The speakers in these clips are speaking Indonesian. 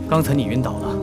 刚才你晕倒了。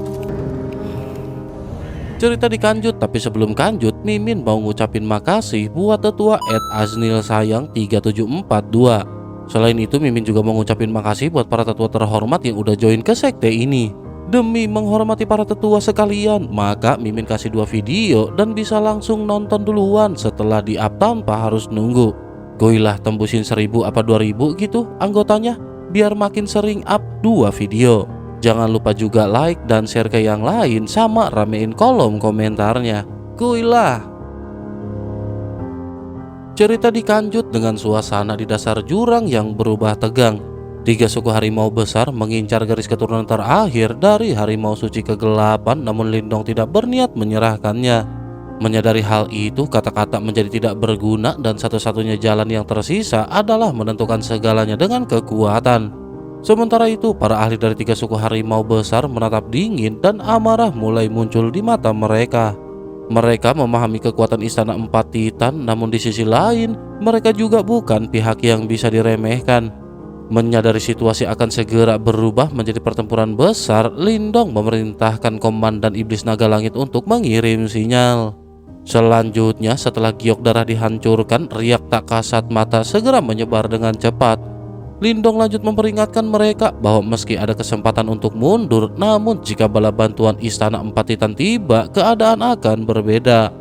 Cerita dikanjut, tapi sebelum kanjut, Mimin mau ngucapin makasih buat tetua @aznilsayang3742. Selain itu, Mimin juga mau ngucapin makasih buat para tetua terhormat yang udah join ke sekte ini. Demi menghormati para tetua sekalian, maka Mimin kasih 2 video dan bisa langsung nonton duluan setelah di-up tanpa harus nunggu. Goilah tembusin 1000 apa 2000 gitu anggotanya, biar makin sering up 2 video. Jangan lupa juga like dan share ke yang lain sama ramein kolom komentarnya. Kuilah. Cerita dikanjut dengan suasana di dasar jurang yang berubah tegang. 3 suku harimau besar mengincar garis keturunan terakhir dari harimau suci kegelapan, namun Lindong tidak berniat menyerahkannya. Menyadari hal itu, kata-kata menjadi tidak berguna dan satu-satunya jalan yang tersisa adalah menentukan segalanya dengan kekuatan. Sementara itu, para ahli dari 3 suku harimau besar menatap dingin dan amarah mulai muncul di mata mereka. Mereka memahami kekuatan istana 4 titan, namun di sisi lain, mereka juga bukan pihak yang bisa diremehkan. Menyadari situasi akan segera berubah menjadi pertempuran besar, Lindong memerintahkan Komandan Iblis Naga Langit untuk mengirim sinyal. Selanjutnya, setelah giok darah dihancurkan, riak tak kasat mata segera menyebar dengan cepat. Lindong lanjut memperingatkan mereka bahwa meski ada kesempatan untuk mundur, namun jika bala bantuan istana 4 titan tiba, keadaan akan berbeda.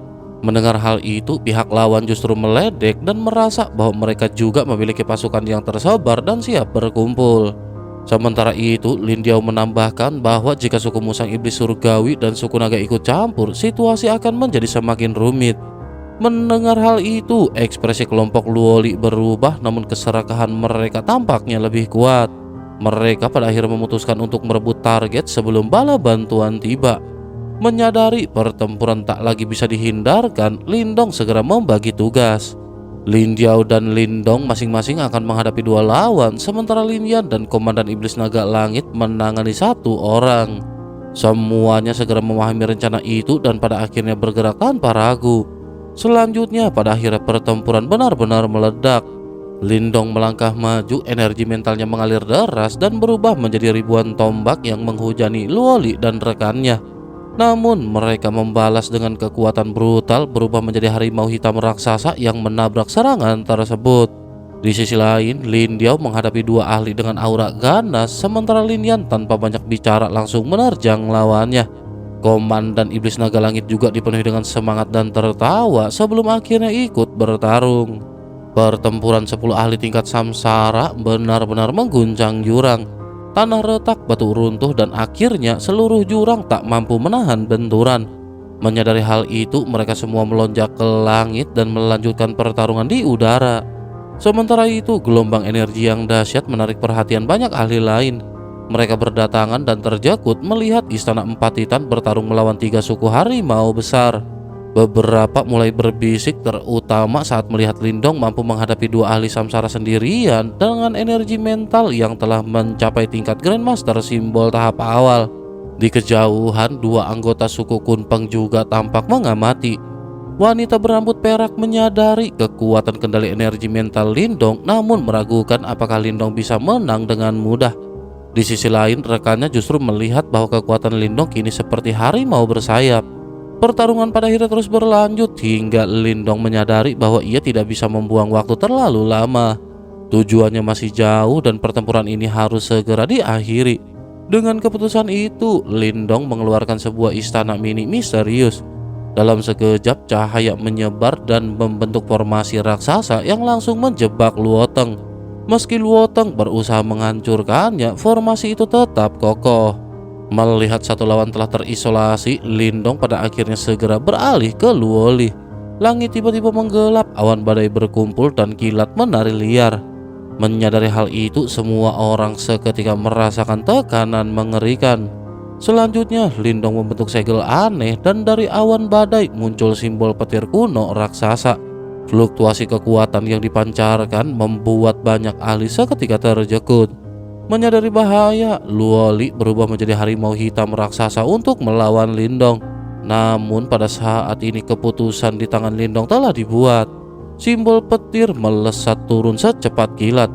Mendengar hal itu, pihak lawan justru meledek dan merasa bahwa mereka juga memiliki pasukan yang tersebar dan siap berkumpul. Sementara itu, Lin Diao menambahkan bahwa jika suku musang iblis surgawi dan suku naga ikut campur, situasi akan menjadi semakin rumit. Mendengar hal itu, ekspresi kelompok Luoli berubah, namun keserakahan mereka tampaknya lebih kuat. Mereka pada akhirnya memutuskan untuk merebut target sebelum bala bantuan tiba. Menyadari pertempuran tak lagi bisa dihindarkan, Lindong segera membagi tugas. Lin Diao dan Lindong masing-masing akan menghadapi 2 lawan, sementara Lin Yan dan Komandan Iblis Naga Langit menangani 1 orang. Semuanya segera memahami rencana itu dan pada akhirnya bergerak tanpa ragu. Selanjutnya, pada akhirnya pertempuran benar-benar meledak. Lindong melangkah maju, energi mentalnya mengalir deras dan berubah menjadi ribuan tombak yang menghujani Luoli dan rekannya. Namun mereka membalas dengan kekuatan brutal, berubah menjadi harimau hitam raksasa yang menabrak serangan tersebut. Di sisi lain, Lin Diao menghadapi 2 ahli dengan aura ganas, sementara Lin Yan tanpa banyak bicara langsung menerjang lawannya. Komandan Iblis Naga Langit juga dipenuhi dengan semangat dan tertawa sebelum akhirnya ikut bertarung. Pertempuran 10 ahli tingkat samsara benar-benar mengguncang jurang. Tanah retak, batu runtuh, dan akhirnya seluruh jurang tak mampu menahan benturan. Menyadari hal itu, mereka semua melonjak ke langit dan melanjutkan pertarungan di udara. Sementara itu, gelombang energi yang dahsyat menarik perhatian banyak ahli lain. Mereka berdatangan dan terjakut melihat istana 4 titan bertarung melawan 3 suku harimau besar. Beberapa mulai berbisik, terutama saat melihat Lindong mampu menghadapi 2 ahli samsara sendirian dengan energi mental yang telah mencapai tingkat Grandmaster simbol tahap awal. Di kejauhan, 2 anggota suku Kunpeng juga tampak mengamati. Wanita berambut perak menyadari kekuatan kendali energi mental Lindong, namun meragukan apakah Lindong bisa menang dengan mudah. Di sisi lain, rekannya justru melihat bahwa kekuatan Lindong kini seperti harimau bersayap. Pertarungan pada akhirnya terus berlanjut hingga Lindong menyadari bahwa ia tidak bisa membuang waktu terlalu lama. Tujuannya masih jauh dan pertempuran ini harus segera diakhiri. Dengan keputusan itu, Lindong mengeluarkan sebuah istana mini misterius. Dalam sekejap, cahaya menyebar dan membentuk formasi raksasa yang langsung menjebak Luoteng. Meski Luoteng berusaha menghancurkannya, formasi itu tetap kokoh. Melihat 1 lawan telah terisolasi, Lindong pada akhirnya segera beralih ke Luoli. Langit tiba-tiba menggelap, awan badai berkumpul dan kilat menari liar. Menyadari hal itu, semua orang seketika merasakan tekanan mengerikan. Selanjutnya, Lindong membentuk segel aneh dan dari awan badai muncul simbol petir kuno raksasa. Fluktuasi kekuatan yang dipancarkan membuat banyak ahli seketika terjekut. Menyadari bahaya, Luoli berubah menjadi harimau hitam raksasa untuk melawan Lindong. Namun pada saat ini keputusan di tangan Lindong telah dibuat. Simbol petir melesat turun secepat kilat.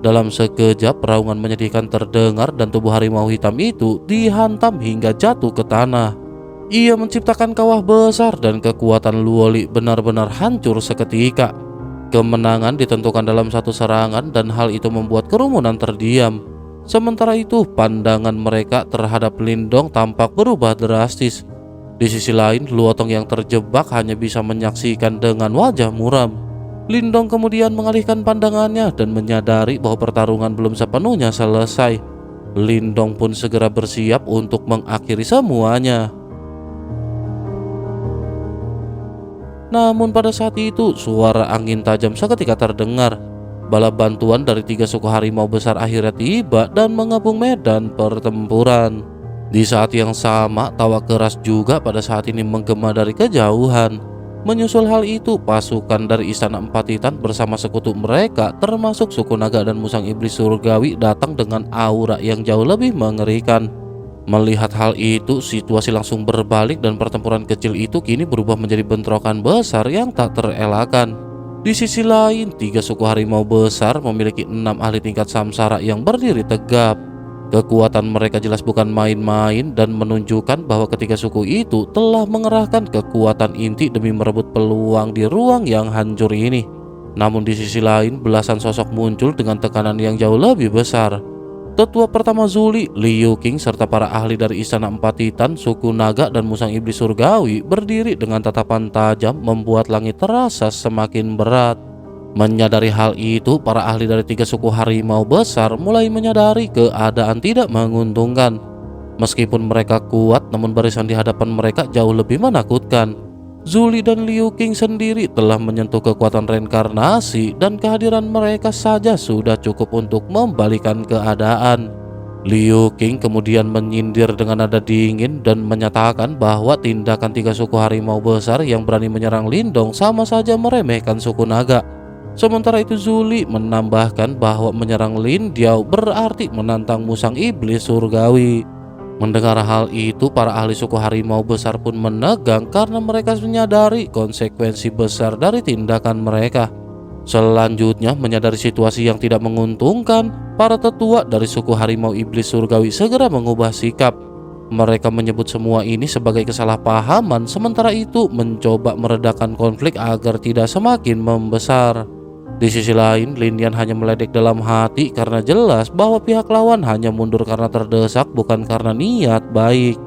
Dalam sekejap raungan menyedihkan terdengar dan tubuh harimau hitam itu dihantam hingga jatuh ke tanah. Ia menciptakan kawah besar dan kekuatan Luoli benar-benar hancur seketika. Kemenangan ditentukan dalam satu serangan dan hal itu membuat kerumunan terdiam. Sementara itu pandangan mereka terhadap Lindong tampak berubah drastis. Di sisi lain Luotong yang terjebak hanya bisa menyaksikan dengan wajah muram. Lindong kemudian mengalihkan pandangannya dan menyadari bahwa pertarungan belum sepenuhnya selesai. Lindong pun segera bersiap untuk mengakhiri semuanya. Namun pada saat itu suara angin tajam seketika terdengar. Bala bantuan dari 3 suku harimau besar akhirnya tiba dan mengepung medan pertempuran. Di saat yang sama tawa keras juga pada saat ini menggema dari kejauhan. Menyusul hal itu, pasukan dari Istana Empat Titan bersama sekutu mereka termasuk suku naga dan musang iblis surgawi datang dengan aura yang jauh lebih mengerikan. Melihat hal itu, situasi langsung berbalik dan pertempuran kecil itu kini berubah menjadi bentrokan besar yang tak terelakkan. Di sisi lain, 3 suku harimau besar memiliki 6 ahli tingkat samsara yang berdiri tegap. Kekuatan mereka jelas bukan main-main dan menunjukkan bahwa ketiga suku itu telah mengerahkan kekuatan inti demi merebut peluang di ruang yang hancur ini. Namun di sisi lain belasan sosok muncul dengan tekanan yang jauh lebih besar. Tetua pertama Zuli, Liu Qing serta para ahli dari Istana Empat Titan, suku naga dan musang iblis surgawi berdiri dengan tatapan tajam membuat langit terasa semakin berat. Menyadari hal itu, para ahli dari 3 suku harimau besar mulai menyadari keadaan tidak menguntungkan. Meskipun mereka kuat, namun barisan di hadapan mereka jauh lebih menakutkan. Zuli dan Liu Qing sendiri telah menyentuh kekuatan reinkarnasi dan kehadiran mereka saja sudah cukup untuk membalikan keadaan. Liu Qing kemudian menyindir dengan nada dingin dan menyatakan bahwa tindakan 3 suku harimau besar yang berani menyerang Lindong sama saja meremehkan suku naga. Sementara itu Zuli menambahkan bahwa menyerang Lin Diao berarti menantang musang iblis surgawi. Mendengar hal itu, para ahli suku harimau besar pun menegang karena mereka menyadari konsekuensi besar dari tindakan mereka. Selanjutnya, menyadari situasi yang tidak menguntungkan, para tetua dari suku harimau iblis surgawi segera mengubah sikap. Mereka menyebut semua ini sebagai kesalahpahaman, sementara itu mencoba meredakan konflik agar tidak semakin membesar. Di sisi lain, Lin Yan hanya meledek dalam hati karena jelas bahwa pihak lawan hanya mundur karena terdesak, bukan karena niat baik.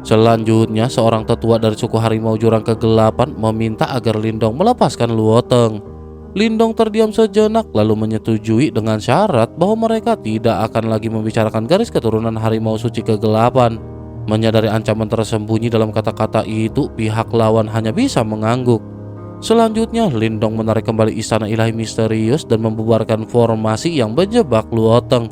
Selanjutnya, seorang tetua dari suku harimau jurang kegelapan meminta agar Lindong melepaskan Luoteng. Lindong terdiam sejenak lalu menyetujui dengan syarat bahwa mereka tidak akan lagi membicarakan garis keturunan harimau suci kegelapan. Menyadari ancaman tersembunyi dalam kata-kata itu, pihak lawan hanya bisa mengangguk. Selanjutnya, Lindong menarik kembali istana ilahi misterius dan membubarkan formasi yang menjebak Luoteng.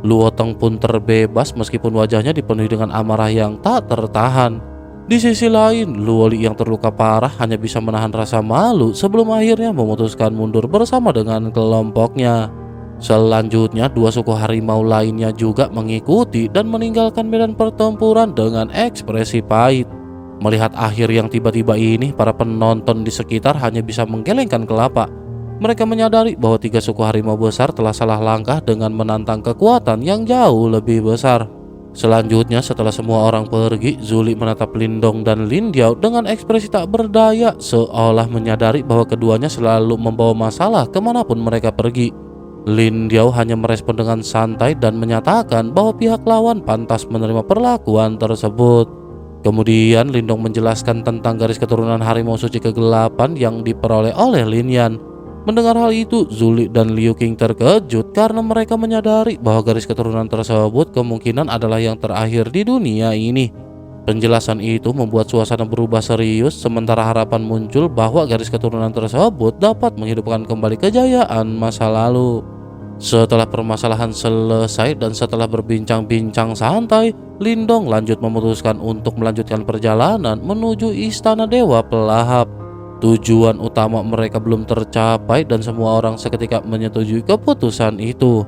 Luoteng pun terbebas meskipun wajahnya dipenuhi dengan amarah yang tak tertahan. Di sisi lain, Luoli yang terluka parah hanya bisa menahan rasa malu sebelum akhirnya memutuskan mundur bersama dengan kelompoknya. Selanjutnya, 2 suku harimau lainnya juga mengikuti dan meninggalkan medan pertempuran dengan ekspresi pahit. Melihat akhir yang tiba-tiba ini, para penonton di sekitar hanya bisa menggelengkan kelapa. Mereka menyadari bahwa 3 suku harimau besar telah salah langkah dengan menantang kekuatan yang jauh lebih besar. Selanjutnya, setelah semua orang pergi, Zuli menatap Lindong dan Lin Diao dengan ekspresi tak berdaya, seolah menyadari bahwa keduanya selalu membawa masalah kemanapun mereka pergi. Lin Diao hanya merespon dengan santai dan menyatakan bahwa pihak lawan pantas menerima perlakuan tersebut. Kemudian Lindong menjelaskan tentang garis keturunan harimau suci kegelapan yang diperoleh oleh Lin Yan. Mendengar hal itu, Zuli dan Liu Qing terkejut karena mereka menyadari bahwa garis keturunan tersebut kemungkinan adalah yang terakhir di dunia ini. Penjelasan itu membuat suasana berubah serius, sementara harapan muncul bahwa garis keturunan tersebut dapat menghidupkan kembali kejayaan masa lalu. Setelah permasalahan selesai dan setelah berbincang-bincang santai, Lindong lanjut memutuskan untuk melanjutkan perjalanan menuju Istana Dewa Pelahap. Tujuan utama mereka belum tercapai dan semua orang seketika menyetujui keputusan itu.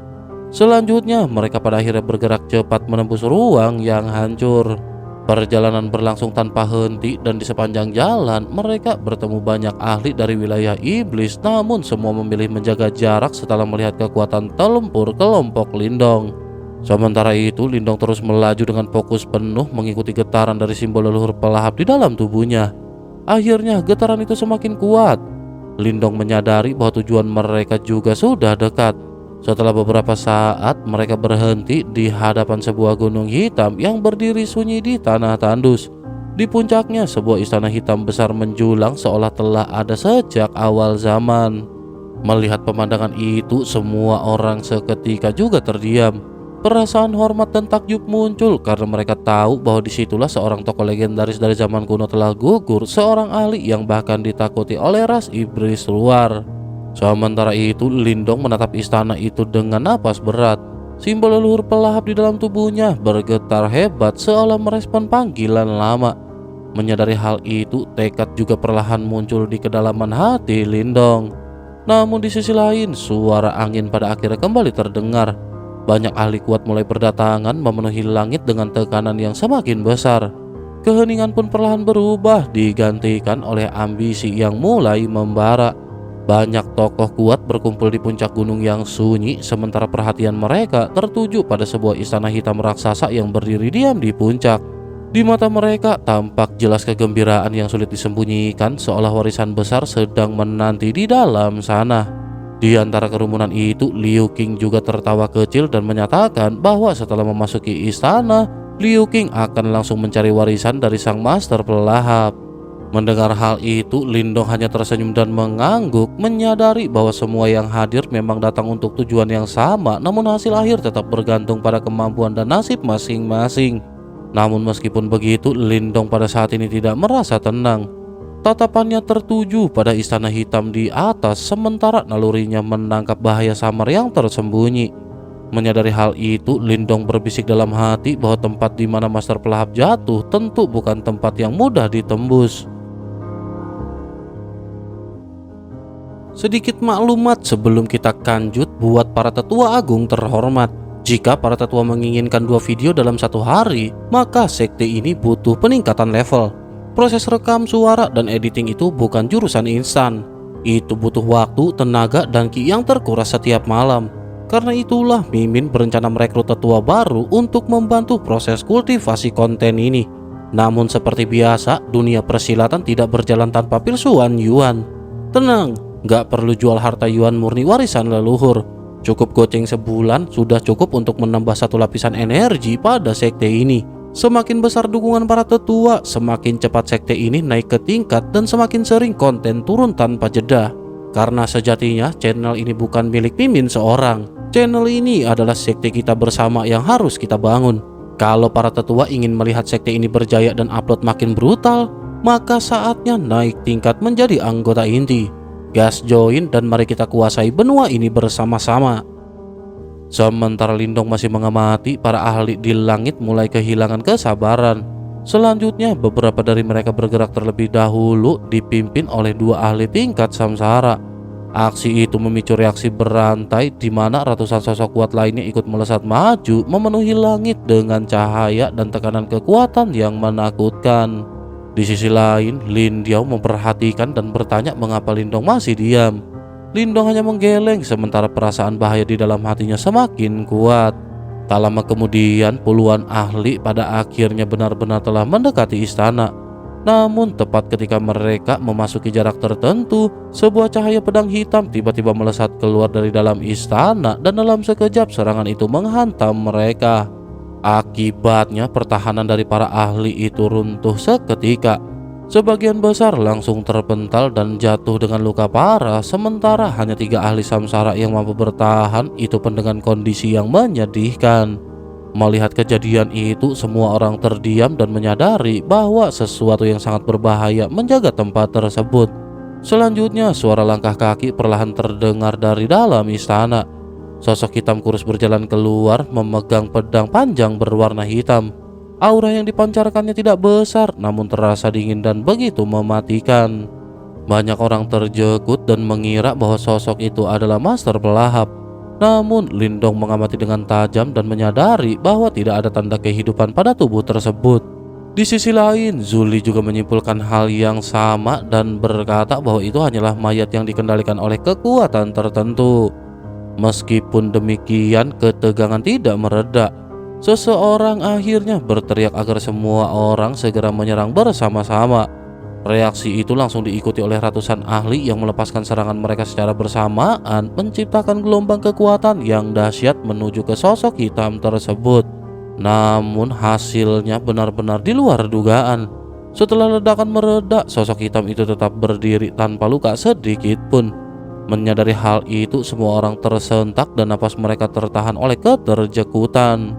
Selanjutnya, mereka pada akhirnya bergerak cepat menembus ruang yang hancur. Perjalanan berlangsung tanpa henti dan di sepanjang jalan mereka bertemu banyak ahli dari wilayah iblis, namun semua memilih menjaga jarak setelah melihat kekuatan tempur kelompok Lindong. Sementara itu Lindong terus melaju dengan fokus penuh mengikuti getaran dari simbol leluhur pelahap di dalam tubuhnya. Akhirnya getaran itu semakin kuat. Lindong menyadari bahwa tujuan mereka juga sudah dekat. Setelah beberapa saat, mereka berhenti di hadapan sebuah gunung hitam yang berdiri sunyi di tanah tandus. Di puncaknya, sebuah istana hitam besar menjulang seolah telah ada sejak awal zaman. Melihat pemandangan itu, semua orang seketika juga terdiam. Perasaan hormat dan takjub muncul karena mereka tahu bahwa disitulah seorang tokoh legendaris dari zaman kuno telah gugur, seorang ahli yang bahkan ditakuti oleh ras iblis luar. Sementara itu Lindong menatap istana itu dengan napas berat. Simbol leluhur pelahap di dalam tubuhnya bergetar hebat seolah merespon panggilan lama. Menyadari hal itu, tekad juga perlahan muncul di kedalaman hati Lindong. Namun di sisi lain, suara angin pada akhirnya kembali terdengar. Banyak ahli kuat mulai berdatangan memenuhi langit dengan tekanan yang semakin besar. Keheningan pun perlahan berubah digantikan oleh ambisi yang mulai membara. Banyak tokoh kuat berkumpul di puncak gunung yang sunyi, sementara perhatian mereka tertuju pada sebuah istana hitam raksasa yang berdiri diam di puncak. Di mata mereka tampak jelas kegembiraan yang sulit disembunyikan, seolah warisan besar sedang menanti di dalam sana. Di antara kerumunan itu, Liu Qing juga tertawa kecil dan menyatakan bahwa setelah memasuki istana, Liu Qing akan langsung mencari warisan dari sang master pelahap. Mendengar hal itu, Lindong hanya tersenyum dan mengangguk, menyadari bahwa semua yang hadir memang datang untuk tujuan yang sama, namun hasil akhir tetap bergantung pada kemampuan dan nasib masing-masing. Namun meskipun begitu, Lindong pada saat ini tidak merasa tenang. Tatapannya tertuju pada istana hitam di atas, sementara nalurinya menangkap bahaya samar yang tersembunyi. Menyadari hal itu, Lindong berbisik dalam hati bahwa tempat di mana master pelahap jatuh tentu bukan tempat yang mudah ditembus. Sedikit maklumat sebelum kita lanjut buat para tetua agung terhormat. Jika para tetua menginginkan 2 video dalam satu hari, maka sekte ini butuh peningkatan level. Proses rekam suara dan editing itu bukan jurusan instan. Itu butuh waktu, tenaga, dan ki yang terkuras setiap malam. Karena itulah Mimin berencana merekrut tetua baru untuk membantu proses kultivasi konten ini. Namun seperti biasa, dunia persilatan tidak berjalan tanpa pilsuan yuan. Tenang, gak perlu jual harta yuan murni warisan leluhur. Cukup goceng sebulan sudah cukup untuk menambah satu lapisan energi pada sekte ini. Semakin besar dukungan para tetua, semakin cepat sekte ini naik ke tingkat dan semakin sering konten turun tanpa jeda. Karena sejatinya channel ini bukan milik Mimin seorang. Channel ini adalah sekte kita bersama yang harus kita bangun. Kalau para tetua ingin melihat sekte ini berjaya dan upload makin brutal, maka saatnya naik tingkat menjadi anggota inti. Gas join dan mari kita kuasai benua ini bersama-sama. Sementara Lindong masih mengamati, para ahli di langit mulai kehilangan kesabaran. Selanjutnya beberapa dari mereka bergerak terlebih dahulu dipimpin oleh 2 ahli tingkat samsara. Aksi itu memicu reaksi berantai di mana ratusan sosok kuat lainnya ikut melesat maju memenuhi langit dengan cahaya dan tekanan kekuatan yang menakutkan. Di sisi lain, Lin Diao memperhatikan dan bertanya mengapa Lindong masih diam. Lindong hanya menggeleng sementara perasaan bahaya di dalam hatinya semakin kuat. Tak lama kemudian, puluhan ahli pada akhirnya benar-benar telah mendekati istana. Namun tepat ketika mereka memasuki jarak tertentu, sebuah cahaya pedang hitam tiba-tiba melesat keluar dari dalam istana dan dalam sekejap serangan itu menghantam mereka. Akibatnya pertahanan dari para ahli itu runtuh seketika. Sebagian besar langsung terpental dan jatuh dengan luka parah, sementara hanya 3 ahli samsara yang mampu bertahan, itu pun dengan kondisi yang menyedihkan. Melihat kejadian itu, semua orang terdiam dan menyadari bahwa sesuatu yang sangat berbahaya menjaga tempat tersebut. Selanjutnya, suara langkah kaki perlahan terdengar dari dalam istana. Sosok hitam kurus berjalan keluar memegang pedang panjang berwarna hitam. Aura yang dipancarkannya tidak besar, namun terasa dingin dan begitu mematikan. Banyak orang terjekut dan mengira bahwa sosok itu adalah master pelahap. Namun Lindong mengamati dengan tajam dan menyadari bahwa tidak ada tanda kehidupan pada tubuh tersebut. Di sisi lain, Zuli juga menyimpulkan hal yang sama dan berkata bahwa itu hanyalah mayat yang dikendalikan oleh kekuatan tertentu. Meskipun demikian, ketegangan tidak mereda. Seseorang akhirnya berteriak agar semua orang segera menyerang bersama-sama. Reaksi itu langsung diikuti oleh ratusan ahli yang melepaskan serangan mereka secara bersamaan, menciptakan gelombang kekuatan yang dahsyat menuju ke sosok hitam tersebut. Namun hasilnya benar-benar di luar dugaan. Setelah ledakan mereda, sosok hitam itu tetap berdiri tanpa luka sedikit pun. Menyadari hal itu, semua orang tersentak dan napas mereka tertahan oleh keterjekutan.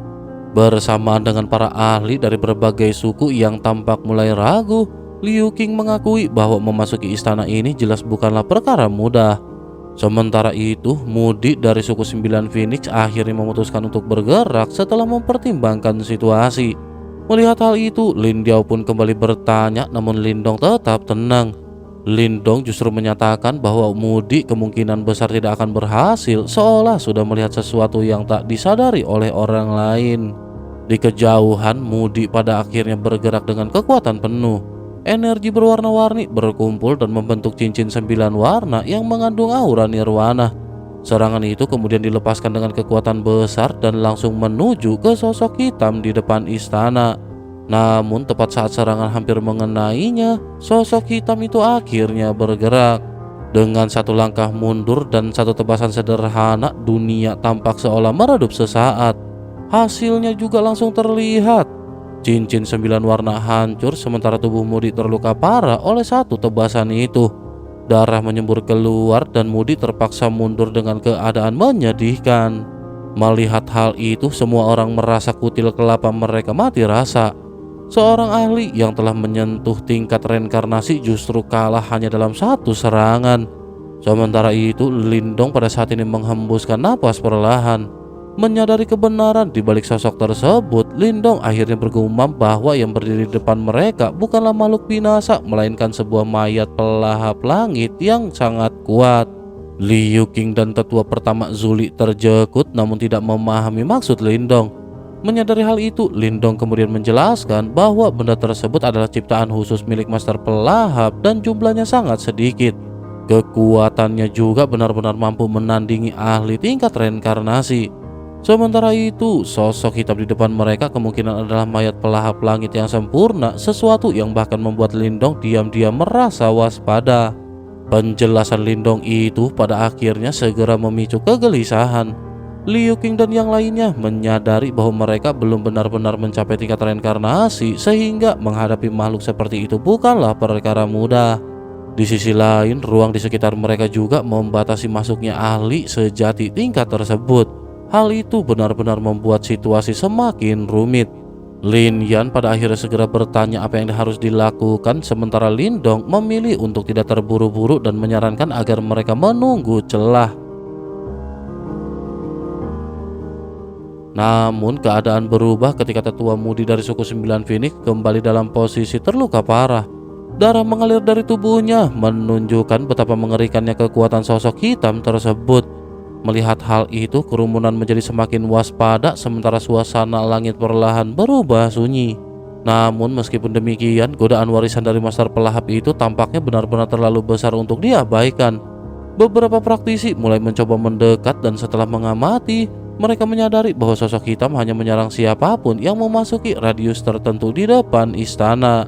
Bersamaan dengan para ahli dari berbagai suku yang tampak mulai ragu, Liu Qing mengakui bahwa memasuki istana ini jelas bukanlah perkara mudah. Sementara itu, Mudi dari suku 9 Phoenix akhirnya memutuskan untuk bergerak setelah mempertimbangkan situasi. Melihat hal itu, Lin Diao pun kembali bertanya, namun Lindong tetap tenang. Lindong justru menyatakan bahwa Mudi kemungkinan besar tidak akan berhasil, seolah sudah melihat sesuatu yang tak disadari oleh orang lain. Di kejauhan, Mudi pada akhirnya bergerak dengan kekuatan penuh. Energi berwarna-warni berkumpul dan membentuk cincin 9 warna yang mengandung aura nirwana. Serangan itu kemudian dilepaskan dengan kekuatan besar dan langsung menuju ke sosok hitam di depan istana. Namun tepat saat serangan hampir mengenainya, sosok hitam itu akhirnya bergerak. Dengan satu langkah mundur dan satu tebasan sederhana, dunia tampak seolah meredup sesaat. Hasilnya juga langsung terlihat. Cincin 9 warna hancur sementara tubuh Mudi terluka parah oleh satu tebasan itu. Darah menyembur keluar dan Mudi terpaksa mundur dengan keadaan menyedihkan. Melihat hal itu, semua orang merasa kutil kelapa mereka mati rasa. Seorang ahli yang telah menyentuh tingkat reinkarnasi justru kalah hanya dalam satu serangan. Sementara itu, Lindong pada saat ini menghembuskan napas perlahan. Menyadari kebenaran di balik sosok tersebut, Lindong akhirnya bergumam bahwa yang berdiri di depan mereka bukanlah makhluk binasa, melainkan sebuah mayat pelahap langit yang sangat kuat. Liu Qing dan tetua pertama Zuli terjekut namun tidak memahami maksud Lindong. Menyadari hal itu, Lindong kemudian menjelaskan bahwa benda tersebut adalah ciptaan khusus milik Master Pelahap dan jumlahnya sangat sedikit. Kekuatannya juga benar-benar mampu menandingi ahli tingkat reinkarnasi. Sementara itu, sosok hitam di depan mereka kemungkinan adalah mayat pelahap langit yang sempurna, sesuatu yang bahkan membuat Lindong diam-diam merasa waspada. Penjelasan Lindong itu pada akhirnya segera memicu kegelisahan. Liu Qing dan yang lainnya menyadari bahwa mereka belum benar-benar mencapai tingkat reinkarnasi, sehingga menghadapi makhluk seperti itu bukanlah perkara mudah. Di sisi lain, ruang di sekitar mereka juga membatasi masuknya ahli sejati tingkat tersebut. Hal itu benar-benar membuat situasi semakin rumit. Lin Yan pada akhirnya segera bertanya apa yang harus dilakukan, sementara Lindong memilih untuk tidak terburu-buru dan menyarankan agar mereka menunggu celah. Namun keadaan berubah ketika tetua Mudi dari suku 9 Phoenix kembali dalam posisi terluka parah. Darah mengalir dari tubuhnya menunjukkan betapa mengerikannya kekuatan sosok hitam tersebut. Melihat hal itu, kerumunan menjadi semakin waspada sementara suasana langit perlahan berubah sunyi. Namun meskipun demikian, godaan warisan dari Master Pelahap itu tampaknya benar-benar terlalu besar untuk diabaikan. Beberapa praktisi mulai mencoba mendekat dan setelah mengamati, mereka menyadari bahwa sosok hitam hanya menyerang siapapun yang memasuki radius tertentu di depan istana.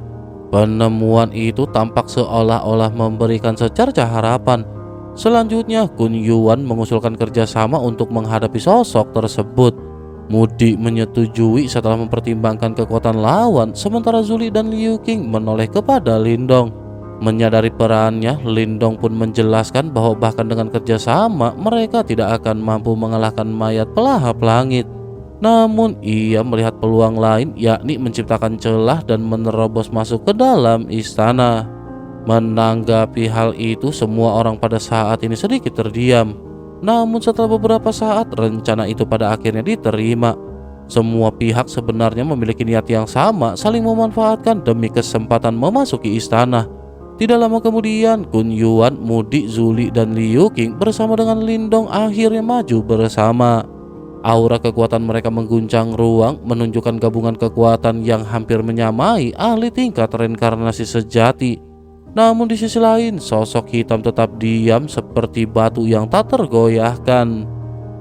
Penemuan itu tampak seolah-olah memberikan secercah harapan. Selanjutnya, Kun Yuan mengusulkan kerjasama untuk menghadapi sosok tersebut. Mudi menyetujui setelah mempertimbangkan kekuatan lawan, sementara Zuli dan Liu Qing menoleh kepada Lindong. Menyadari perannya, Lindong pun menjelaskan bahwa bahkan dengan kerjasama, mereka tidak akan mampu mengalahkan mayat pelahap langit. Namun, ia melihat peluang lain, yakni menciptakan celah dan menerobos masuk ke dalam istana. Menanggapi hal itu, semua orang pada saat ini sedikit terdiam. Namun setelah beberapa saat, rencana itu pada akhirnya diterima. Semua pihak sebenarnya memiliki niat yang sama, saling memanfaatkan demi kesempatan memasuki istana. Tidak lama kemudian, Kun Yuan, Mudi, Zuli, dan Liu Qing bersama dengan Lindong akhirnya maju bersama. Aura kekuatan mereka mengguncang ruang, menunjukkan gabungan kekuatan yang hampir menyamai ahli tingkat reinkarnasi sejati. Namun di sisi lain, sosok hitam tetap diam seperti batu yang tak tergoyahkan.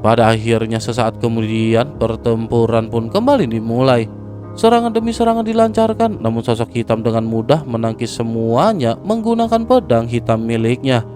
Pada akhirnya sesaat kemudian, pertempuran pun kembali dimulai. Serangan demi serangan dilancarkan, namun sosok hitam dengan mudah menangkis semuanya menggunakan pedang hitam miliknya.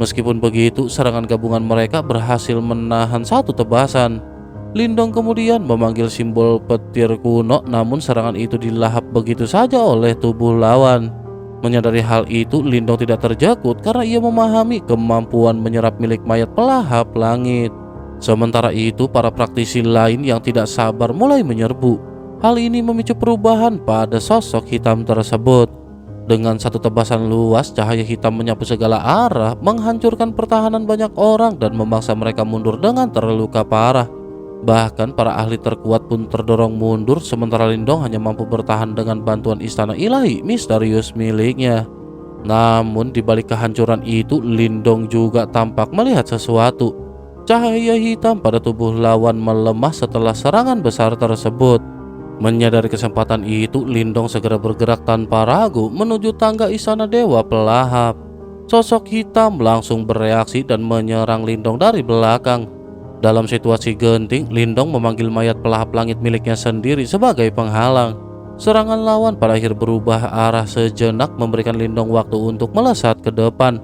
Meskipun begitu, serangan gabungan mereka berhasil menahan satu tebasan. Lindong kemudian memanggil simbol petir kuno, namun serangan itu dilahap begitu saja oleh tubuh lawan. Menyadari hal itu, Lindong tidak terjakut karena ia memahami kemampuan menyerap milik mayat pelahap langit. Sementara itu, para praktisi lain yang tidak sabar mulai menyerbu. Hal ini memicu perubahan pada sosok hitam tersebut. Dengan satu tebasan luas, cahaya hitam menyapu segala arah, menghancurkan pertahanan banyak orang dan memaksa mereka mundur dengan terluka parah. Bahkan para ahli terkuat pun terdorong mundur, sementara Lindong hanya mampu bertahan dengan bantuan istana ilahi misterius miliknya. Namun di balik kehancuran itu, Lindong juga tampak melihat sesuatu. Cahaya hitam pada tubuh lawan melemah setelah serangan besar tersebut. Menyadari kesempatan itu, Lindong segera bergerak tanpa ragu menuju tangga istana dewa pelahap. Sosok hitam langsung bereaksi dan menyerang Lindong dari belakang. Dalam situasi genting, Lindong memanggil mayat pelahap langit miliknya sendiri sebagai penghalang. Serangan lawan pada akhir berubah arah sejenak, memberikan Lindong waktu untuk melesat ke depan.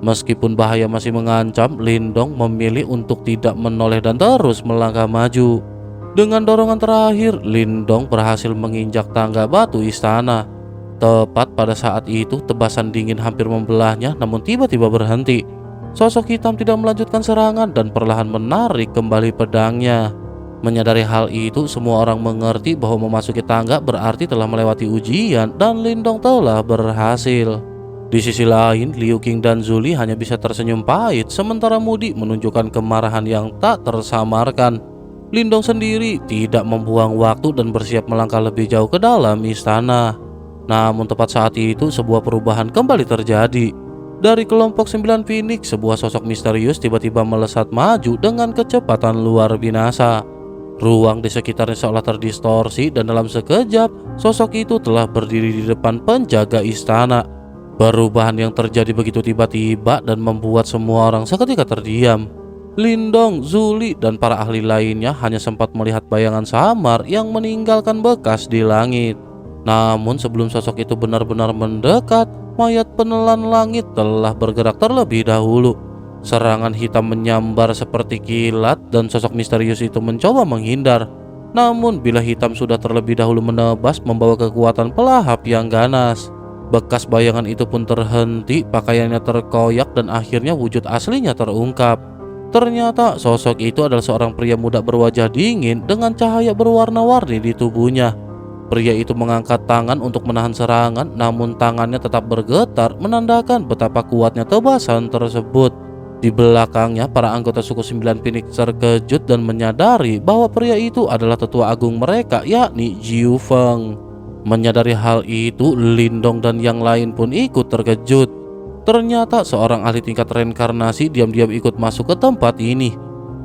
Meskipun bahaya masih mengancam, Lindong memilih untuk tidak menoleh dan terus melangkah maju. Dengan dorongan terakhir, Lindong berhasil menginjak tangga batu istana. Tepat pada saat itu, tebasan dingin hampir membelahnya, namun tiba-tiba berhenti. Sosok hitam tidak melanjutkan serangan dan perlahan menarik kembali pedangnya. Menyadari hal itu, semua orang mengerti bahwa memasuki tangga berarti telah melewati ujian dan Lindong telah berhasil. Di sisi lain, Liu Qing dan Zuli hanya bisa tersenyum pahit, sementara Mudi menunjukkan kemarahan yang tak tersamarkan. Lindong sendiri tidak membuang waktu dan bersiap melangkah lebih jauh ke dalam istana. Namun tepat saat itu sebuah perubahan kembali terjadi. Dari kelompok 9 Phoenix, sebuah sosok misterius tiba-tiba melesat maju dengan kecepatan luar binasa. Ruang di sekitarnya seolah terdistorsi dan dalam sekejap sosok itu telah berdiri di depan penjaga istana. Perubahan yang terjadi begitu tiba-tiba dan membuat semua orang seketika terdiam. Lindong, Zuli, dan para ahli lainnya hanya sempat melihat bayangan samar yang meninggalkan bekas di langit. Namun sebelum sosok itu benar-benar mendekat, mayat penelan langit telah bergerak terlebih dahulu. Serangan hitam menyambar seperti kilat dan sosok misterius itu mencoba menghindar. Namun bila hitam sudah terlebih dahulu menebas membawa kekuatan pelahap yang ganas. Bekas bayangan itu pun terhenti, pakaiannya terkoyak dan akhirnya wujud aslinya terungkap. Ternyata sosok itu adalah seorang pria muda berwajah dingin dengan cahaya berwarna-warni di tubuhnya. Pria itu mengangkat tangan untuk menahan serangan, namun tangannya tetap bergetar menandakan betapa kuatnya tebasan tersebut. Di belakangnya, para anggota suku 9 Phoenix terkejut dan menyadari bahwa pria itu adalah tetua agung mereka, yakni Jiu Feng. Menyadari hal itu, Lindong dan yang lain pun ikut terkejut. Ternyata seorang ahli tingkat reinkarnasi diam-diam ikut masuk ke tempat ini.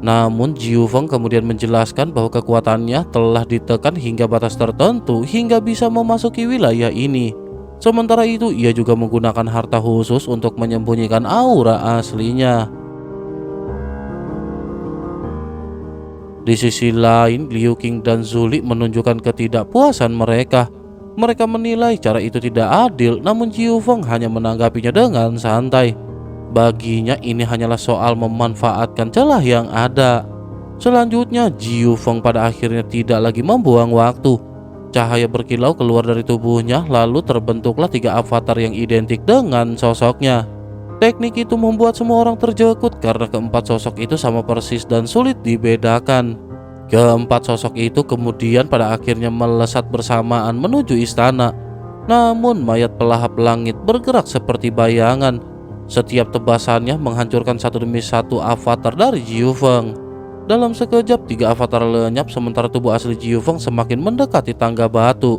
Namun Jiu Feng kemudian menjelaskan bahwa kekuatannya telah ditekan hingga batas tertentu hingga bisa memasuki wilayah ini. Sementara itu ia juga menggunakan harta khusus untuk menyembunyikan aura aslinya. Di sisi lain, Liu Qing dan Zuli menunjukkan ketidakpuasan mereka. Mereka menilai cara itu tidak adil, namun Jiu Feng hanya menanggapinya dengan santai. Baginya ini hanyalah soal memanfaatkan celah yang ada. Selanjutnya, Jiu Feng pada akhirnya tidak lagi membuang waktu. Cahaya berkilau keluar dari tubuhnya, lalu terbentuklah 3 avatar yang identik dengan sosoknya. Teknik itu membuat semua orang terjekut karena keempat sosok itu sama persis dan sulit dibedakan. Keempat sosok itu kemudian pada akhirnya melesat bersamaan menuju istana. Namun mayat pelahap langit bergerak seperti bayangan. Setiap tebasannya menghancurkan satu demi satu avatar dari Jiu Feng. Dalam sekejap 3 avatar lenyap, sementara tubuh asli Jiu Feng semakin mendekati tangga batu.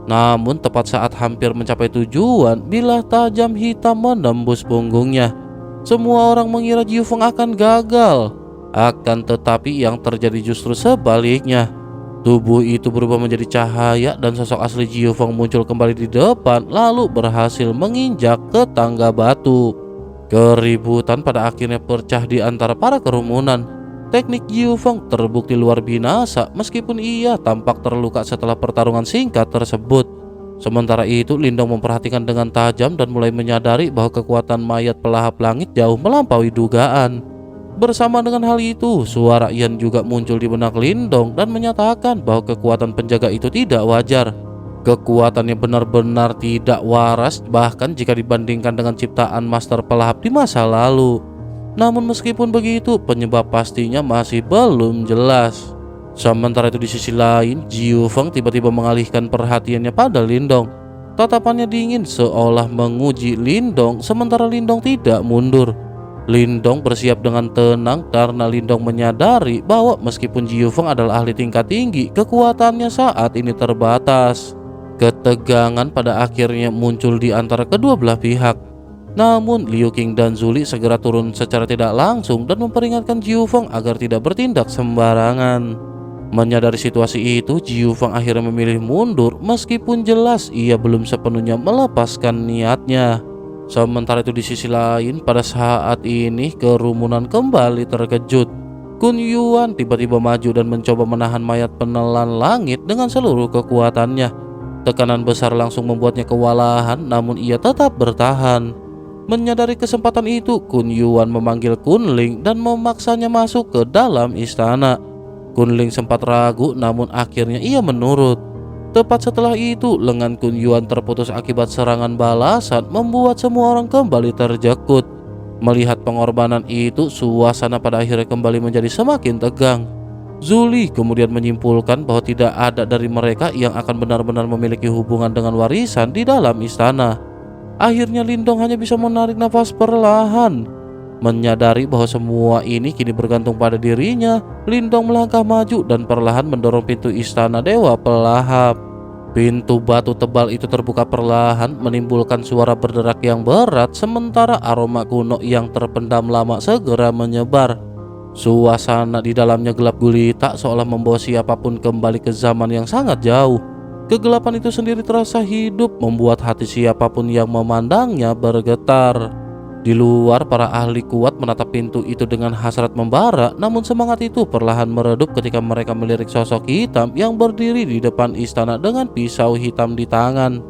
Namun tepat saat hampir mencapai tujuan, bilah tajam hitam menembus punggungnya. Semua orang mengira Jiu Feng akan gagal. Akan tetapi yang terjadi justru sebaliknya. Tubuh itu berubah menjadi cahaya dan sosok asli Jiu Feng muncul kembali di depan lalu berhasil menginjak ke tangga batu. Keributan pada akhirnya pecah di antara para kerumunan. Teknik Jiu Feng terbukti luar binasa meskipun ia tampak terluka setelah pertarungan singkat tersebut. Sementara itu Lindong memperhatikan dengan tajam dan mulai menyadari bahwa kekuatan mayat pelahap langit jauh melampaui dugaan. Bersama dengan hal itu, suara Ian juga muncul di benak Lindong dan menyatakan bahwa kekuatan penjaga itu tidak wajar. Kekuatannya benar-benar tidak waras bahkan jika dibandingkan dengan ciptaan master pelahap di masa lalu. Namun meskipun begitu, penyebab pastinya masih belum jelas. Sementara itu di sisi lain, Jiu Feng tiba-tiba mengalihkan perhatiannya pada Lindong. Tatapannya dingin seolah menguji Lindong sementara Lindong tidak mundur. Lindong bersiap dengan tenang karena Lindong menyadari bahwa meskipun Jiu Feng adalah ahli tingkat tinggi, kekuatannya saat ini terbatas. Ketegangan pada akhirnya muncul di antara kedua belah pihak. Namun Liu Qing dan Zuli segera turun secara tidak langsung dan memperingatkan Jiu Feng agar tidak bertindak sembarangan. Menyadari situasi itu, Jiu Feng akhirnya memilih mundur meskipun jelas ia belum sepenuhnya melepaskan niatnya. Sementara itu di sisi lain, pada saat ini kerumunan kembali terkejut. Kun Yuan tiba-tiba maju dan mencoba menahan mayat penelan langit dengan seluruh kekuatannya. Tekanan besar langsung membuatnya kewalahan, namun ia tetap bertahan. Menyadari kesempatan itu, Kun Yuan memanggil Kun Ling dan memaksanya masuk ke dalam istana. Kun Ling sempat ragu, namun akhirnya ia menurut. Tepat setelah itu, lengan Kun Yuan terputus akibat serangan balasan, membuat semua orang kembali terjekut. Melihat pengorbanan itu, suasana pada akhirnya kembali menjadi semakin tegang. Zuli kemudian menyimpulkan bahwa tidak ada dari mereka yang akan benar-benar memiliki hubungan dengan warisan di dalam istana. Akhirnya Lindong hanya bisa menarik nafas perlahan. Menyadari bahwa semua ini kini bergantung pada dirinya, Lindong melangkah maju dan perlahan mendorong pintu istana Dewa Pelahap. Pintu batu tebal itu terbuka perlahan, menimbulkan suara berderak yang berat, sementara aroma kuno yang terpendam lama segera menyebar. Suasana di dalamnya gelap gulita, seolah membawa siapapun kembali ke zaman yang sangat jauh. Kegelapan itu sendiri terasa hidup, membuat hati siapapun yang memandangnya bergetar. Di luar, para ahli kuat menatap pintu itu dengan hasrat membara, namun semangat itu perlahan meredup ketika mereka melirik sosok hitam yang berdiri di depan istana dengan pisau hitam di tangan.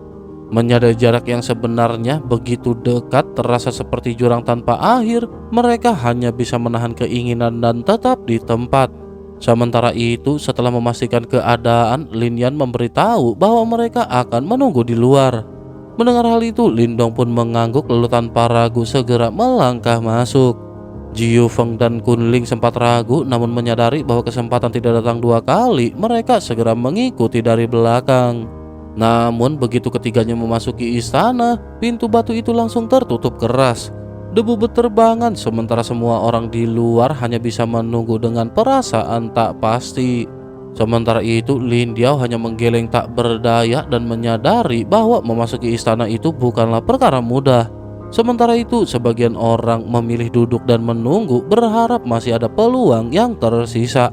Menyadari jarak yang sebenarnya begitu dekat terasa seperti jurang tanpa akhir, mereka hanya bisa menahan keinginan dan tetap di tempat. Sementara itu, setelah memastikan keadaan, Lin Yan memberitahu bahwa mereka akan menunggu di luar. Mendengar hal itu, Lindong pun mengangguk lalu tanpa ragu segera melangkah masuk. Jiu Feng dan Kun Ling sempat ragu, namun menyadari bahwa kesempatan tidak datang dua kali, mereka segera mengikuti dari belakang. Namun begitu ketiganya memasuki istana, pintu batu itu langsung tertutup keras. Debu berterbangan sementara semua orang di luar hanya bisa menunggu dengan perasaan tak pasti. Sementara itu, Lin Diao hanya menggeleng tak berdaya dan menyadari bahwa memasuki istana itu bukanlah perkara mudah. Sementara itu, sebagian orang memilih duduk dan menunggu, berharap masih ada peluang yang tersisa.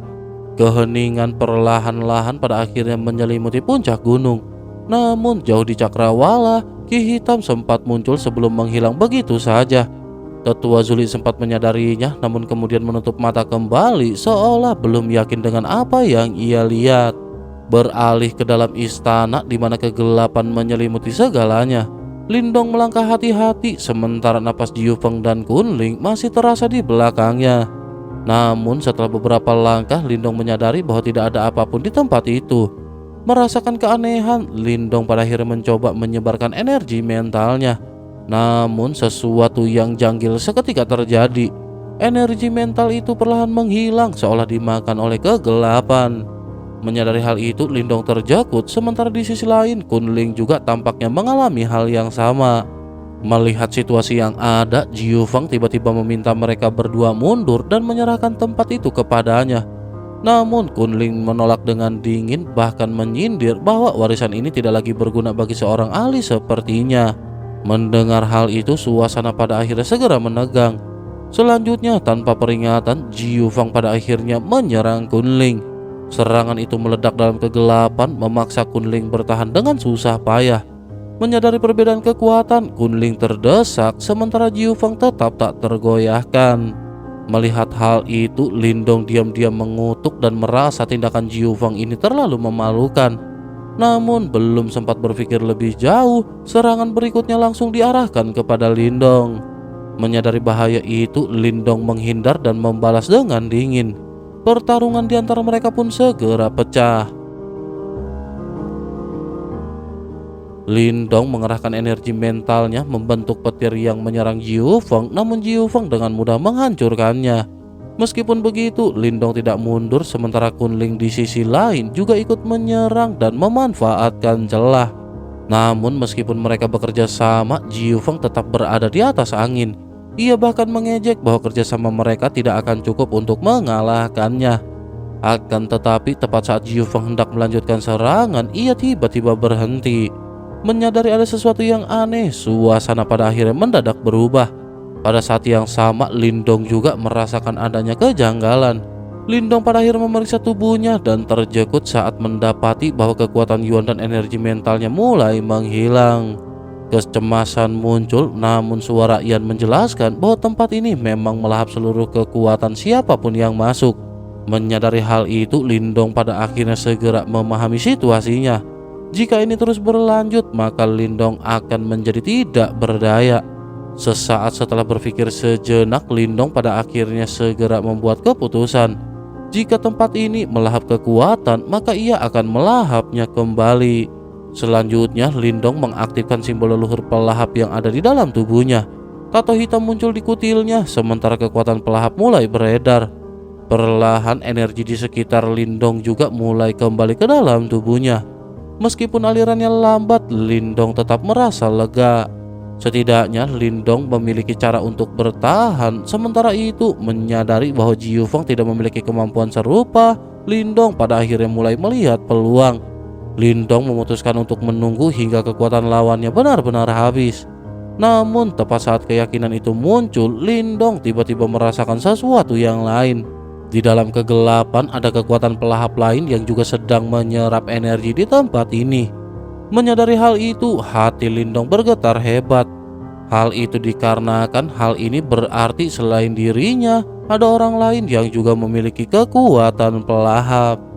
Keheningan perlahan-lahan pada akhirnya menyelimuti puncak gunung. Namun jauh di cakrawala, Ki Hitam sempat muncul sebelum menghilang begitu saja. Tetua Zuli sempat menyadarinya, namun kemudian menutup mata kembali seolah belum yakin dengan apa yang ia lihat. Beralih ke dalam istana di mana kegelapan menyelimuti segalanya, Lindong melangkah hati-hati sementara napas Jiu Feng dan Kun Ling masih terasa di belakangnya. Namun setelah beberapa langkah, Lindong menyadari bahwa tidak ada apapun di tempat itu. Merasakan keanehan, Lindong pada akhirnya mencoba menyebarkan energi mentalnya. Namun sesuatu yang janggal seketika terjadi. Energi mental itu perlahan menghilang seolah dimakan oleh kegelapan. Menyadari hal itu, Lindong terjakut, sementara di sisi lain Kun Ling juga tampaknya mengalami hal yang sama. Melihat situasi yang ada, Jiu Feng tiba-tiba meminta mereka berdua mundur dan menyerahkan tempat itu kepadanya. Namun Kun Ling menolak dengan dingin, bahkan menyindir bahwa warisan ini tidak lagi berguna bagi seorang ahli sepertinya. Mendengar hal itu, suasana pada akhirnya segera menegang. Selanjutnya, tanpa peringatan, Jiu Fang pada akhirnya menyerang Kunling. Serangan itu meledak dalam kegelapan, memaksa Kunling bertahan dengan susah payah. Menyadari perbedaan kekuatan, Kunling terdesak sementara Jiu Fang tetap tak tergoyahkan. Melihat hal itu, Lindong diam-diam mengutuk dan merasa tindakan Jiu Fang ini terlalu memalukan. Namun belum sempat berpikir lebih jauh, serangan berikutnya langsung diarahkan kepada Lindong. Menyadari bahaya itu, Lindong menghindar dan membalas dengan dingin. Pertarungan di antara mereka pun segera pecah. Lindong mengerahkan energi mentalnya membentuk petir yang menyerang Jiu Fang, namun Jiu Fang dengan mudah menghancurkannya. Meskipun begitu, Lindong tidak mundur sementara Kunling di sisi lain juga ikut menyerang dan memanfaatkan celah. Namun meskipun mereka bekerja sama, Jiu Fang tetap berada di atas angin. Ia bahkan mengejek bahwa kerjasama mereka tidak akan cukup untuk mengalahkannya. Akan tetapi tepat saat Jiu Fang hendak melanjutkan serangan, ia tiba-tiba berhenti. Menyadari ada sesuatu yang aneh, suasana pada akhirnya mendadak berubah. Pada saat yang sama, Lindong juga merasakan adanya kejanggalan. Lindong pada akhirnya memeriksa tubuhnya dan terjekut saat mendapati bahwa kekuatan Yuan dan energi mentalnya mulai menghilang. Kecemasan muncul, namun suara Ian menjelaskan bahwa tempat ini memang melahap seluruh kekuatan siapapun yang masuk. Menyadari hal itu, Lindong pada akhirnya segera memahami situasinya. Jika ini terus berlanjut, maka Lindong akan menjadi tidak berdaya. Sesaat setelah berpikir sejenak, Lindong pada akhirnya segera membuat keputusan. Jika tempat ini melahap kekuatan, maka ia akan melahapnya kembali. Selanjutnya, Lindong mengaktifkan simbol leluhur pelahap yang ada di dalam tubuhnya. Tato hitam muncul di kutilnya, sementara kekuatan pelahap mulai beredar. Perlahan energi di sekitar Lindong juga mulai kembali ke dalam tubuhnya. Meskipun alirannya lambat, Lindong tetap merasa lega. Setidaknya Lindong memiliki cara untuk bertahan. Sementara itu, menyadari bahwa Jiu Fang tidak memiliki kemampuan serupa, Lindong pada akhirnya mulai melihat peluang. Lindong memutuskan untuk menunggu hingga kekuatan lawannya benar-benar habis. Namun tepat saat keyakinan itu muncul, Lindong tiba-tiba merasakan sesuatu yang lain. Di dalam kegelapan ada kekuatan pelahap lain yang juga sedang menyerap energi di tempat ini. Menyadari hal itu, hati Lindong bergetar hebat. Hal itu dikarenakan hal ini berarti selain dirinya, ada orang lain yang juga memiliki kekuatan pelahap.